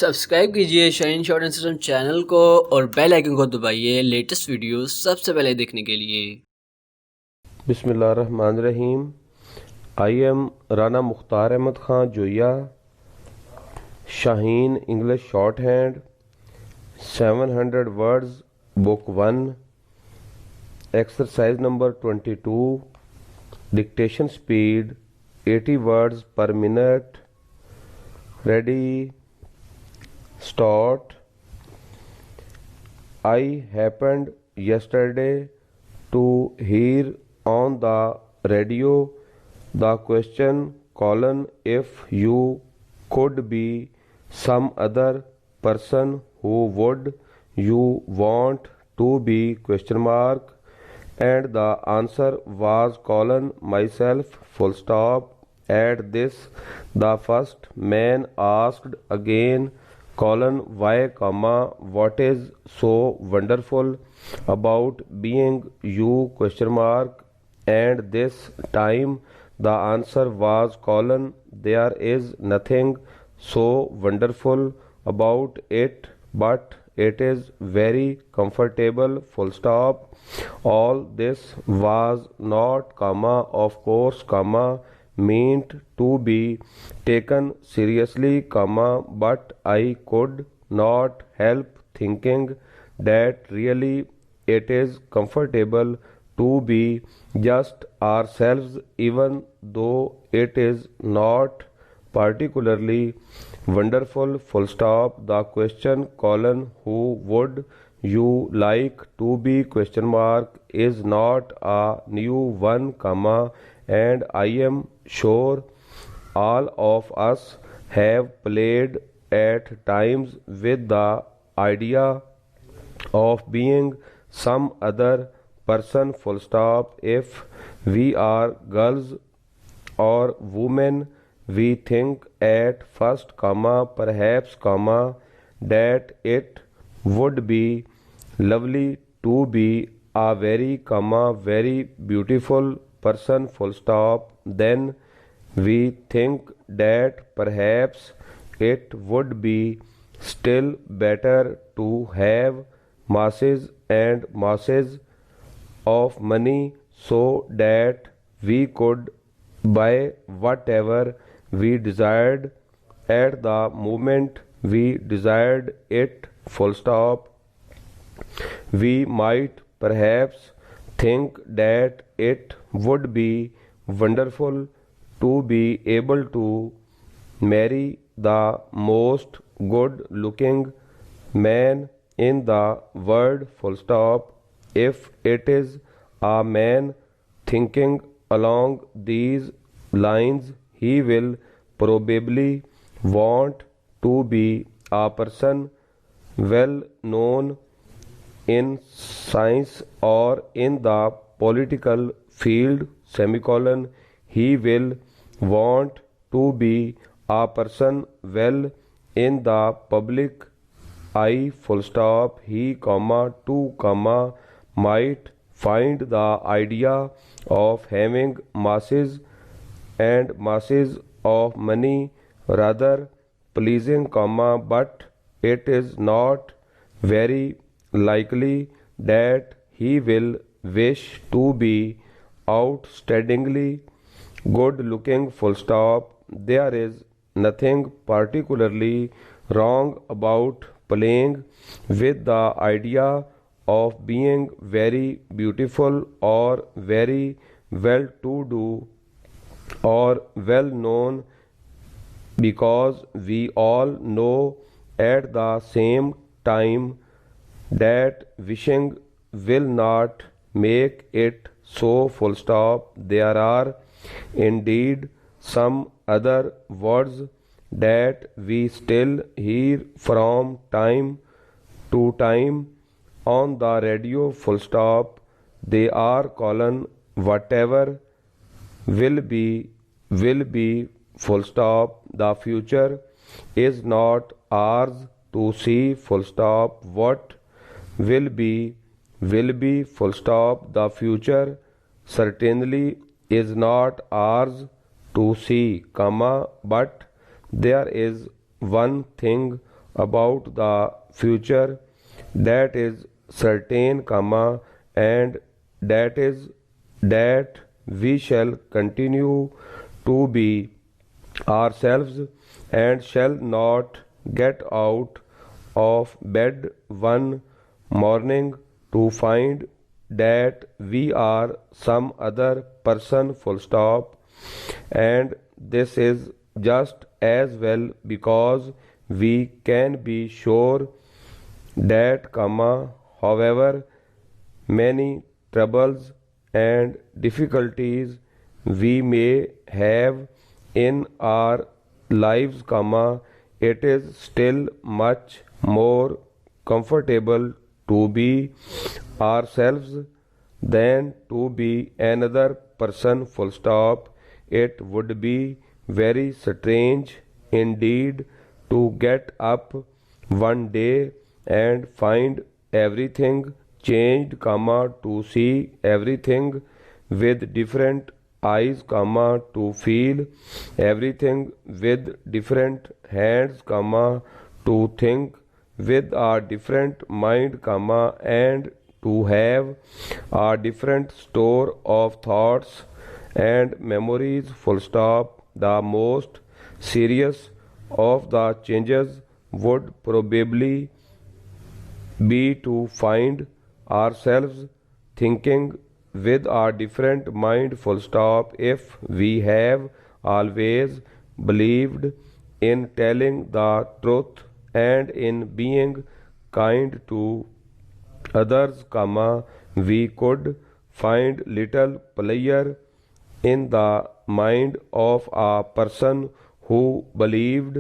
Subscribe कीजिए shine short and system channel को और बेल आइकन को दबाइए लेटेस्ट वीडियो सबसे पहले देखने के लिए। बिस्मिल्लाहिर्रहमानिर्रहीम। I am Rana Mukhtar Ahmed Khan Joya, Shaheen English short hand, 700 words, book 1, exercise number 22, dictation speed 80 words per minute. Ready, start. I happened yesterday to hear on the radio the question colon if you could be some other person who would you want to be question mark, and the answer was colon myself full stop. At this the first man asked again colon why comma what is so wonderful about being you question mark, and this time the answer was colon there is nothing so wonderful about it but it is very comfortable full stop. All this was not comma of course comma meant to be taken seriously comma but I could not help thinking that really it is comfortable to be just ourselves even though it is not particularly wonderful full stop. The question colon who would you like to be question mark is not a new one comma, and I am sure all of us have played at times with the idea of being some other person full stop. If we are girls or women we think at first comma perhaps comma that it would be lovely to be a very comma very beautiful person full stop. Then we think that perhaps it would be still better to have masses and masses of money so that we could buy whatever we desired at the moment we desired it full stop. We might perhaps think that it would be wonderful to be able to marry the most good looking man in the world full stop. If it is a man thinking along these lines he will probably want to be a person well known in science or in the political field semicolon. He will want to be a person well in the public eye full stop. He comma too comma might find the idea of having masses and masses of money rather pleasing comma but it is not very likely that he will wish to be outstandingly good looking full stop. There is nothing particularly wrong about playing with the idea of being very beautiful or very well to do or well known because we all know at the same time that wishing will not make it so full stop. There are indeed some other words that we still hear from time to time on the radio full stop. They are colon whatever will be full stop. The future is not ours to see full stop. What will be full stop. The future certainly is not ours to see comma but there is one thing about the future that is certain, comma, and that is that we shall continue to be ourselves and shall not get out of bed one morning to find that we are some other person, full stop. And this is just as well because we can be sure that, comma, however many troubles and difficulties we may have in our lives, comma, it is still much more comfortable to be ourselves than to be another person, full stop. It would be very strange indeed to get up one day and find everything changed, comma, to see everything with different eyes, comma, to feel everything with different hands, comma, to think with a different mind, comma, and to have a different store of thoughts and memories, full stop. The most serious of the changes would probably be to find ourselves thinking with a different mind, full stop. If we have always believed in telling the truth and in being kind to others, comma, we could find little pleasure in the mind of a person who believed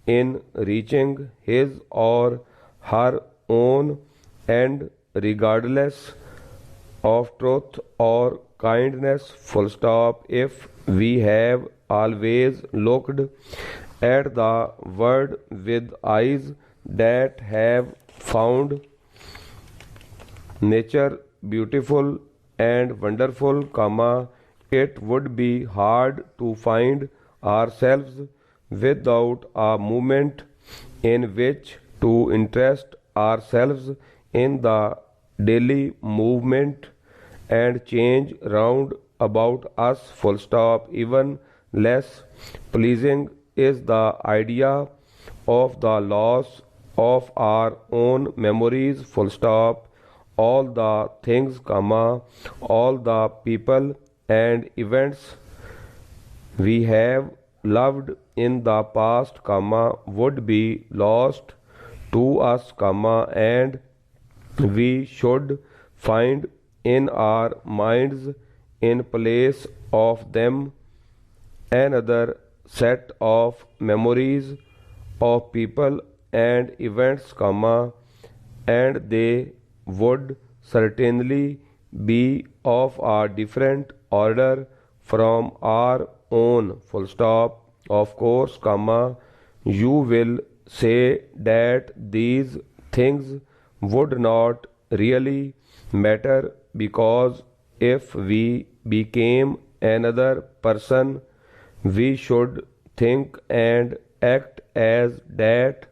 in reaching his or her own end regardless of truth or kindness, full stop. If we have always looked at the world with eyes that have found nature beautiful and wonderful, comma, it would be hard to find ourselves without a moment in which to interest ourselves in the daily movement and change round about us, full stop. Even less pleasing is the idea of the loss of our own memories, full stop. All the things, comma, all the people and events we have loved in the past, comma, would be lost to us, comma, and we should find in our minds in place of them another set of memories of people and events, comma, and they would certainly be of a different order from our own, full stop. Of course, comma, you will say that these things would not really matter because if we became another person, we should think and act as that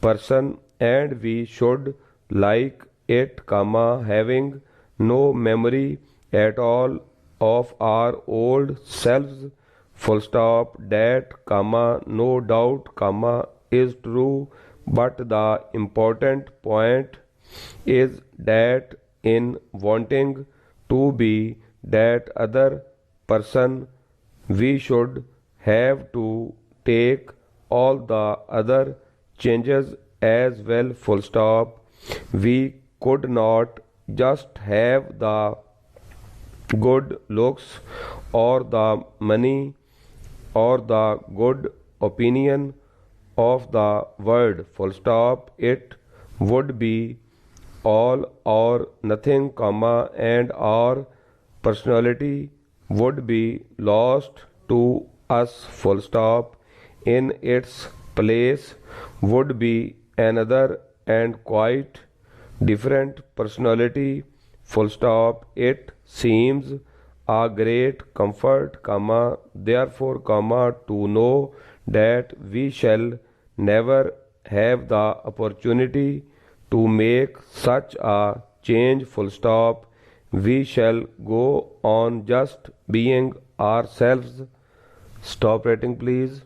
person and we should like it, comma, having no memory at all of our old selves, full stop. That, comma, no doubt, comma, is true, but the important point is that in wanting to be that other person, we should have to take all the other changes as well, full stop. We could not just have the good looks or the money or the good opinion of the world, full stop. It would be all or nothing, comma, and our personality would be lost to us, full stop. In its place would be another and quite different personality, full stop. It seems a great comfort, comma, therefore, comma, to know that we shall never have the opportunity to make such a change, full stop. We shall go on just being ourselves. Stop rating, please.